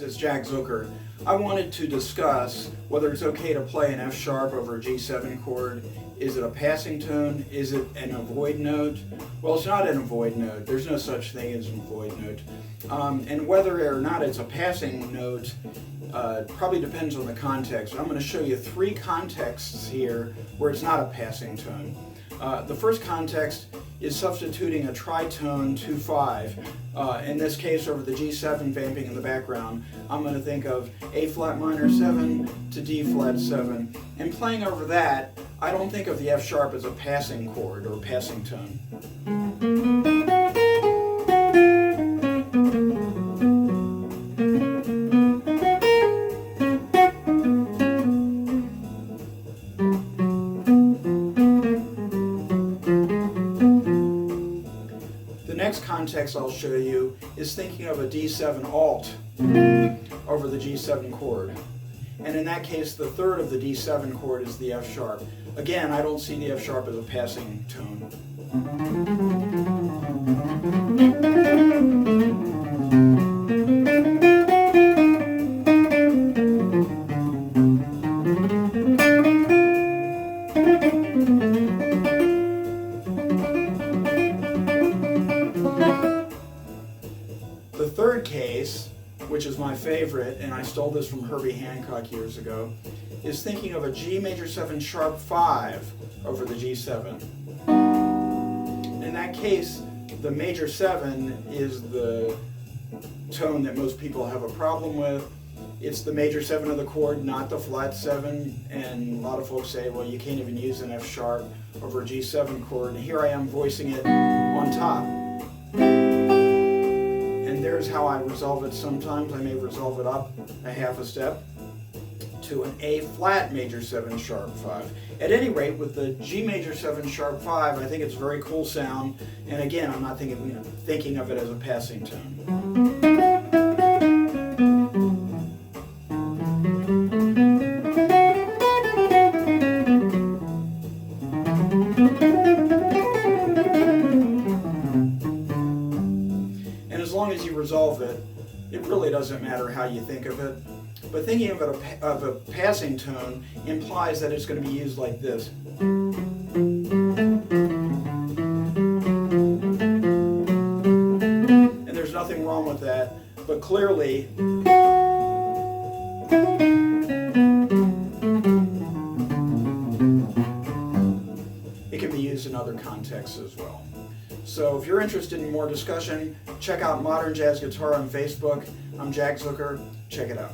It's Jack Zucker. I wanted to discuss whether it's okay to play an F sharp over a G7 chord. Is it a passing tone? Is it an avoid note? Well, it's not an avoid note. There's no such thing as an avoid note. And whether or not it's a passing note probably depends on the context. I'm going to show you three contexts here where it's not a passing tone. The first context is substituting a tritone 2/5. In this case, over the G7 vamping in the background, I'm going to think of A flat minor 7 to D flat 7. And playing over that, I don't think of the F sharp as a passing chord or passing tone. The next context I'll show you is thinking of a D7 alt over the G7 chord. And in that case, the third of the D7 chord is the F sharp. Again, I don't see the F sharp as a passing tone. The third case, which is my favorite, and I stole this from Herbie Hancock years ago, is thinking of a G major 7 sharp 5 over the G7. In that case, the major 7 is the tone that most people have a problem with. It's the major 7 of the chord, not the flat 7, and a lot of folks say, well, you can't even use an F sharp over a G7 chord, and here I am voicing it on top. And there's how I resolve it sometimes. I may resolve it up a half a step to an A flat major 7 sharp 5. At any rate, with the G major 7 sharp 5, I think it's a very cool sound, and again, I'm not thinking of it as a passing tone. And as long as you resolve it, it really doesn't matter how you think of it. But thinking of it of a passing tone implies that it's going to be used like this. And there's nothing wrong with that, but clearly it can be used in other contexts as well. So if you're interested in more discussion, check out Modern Jazz Guitar on Facebook. I'm Jack Zucker. Check it out.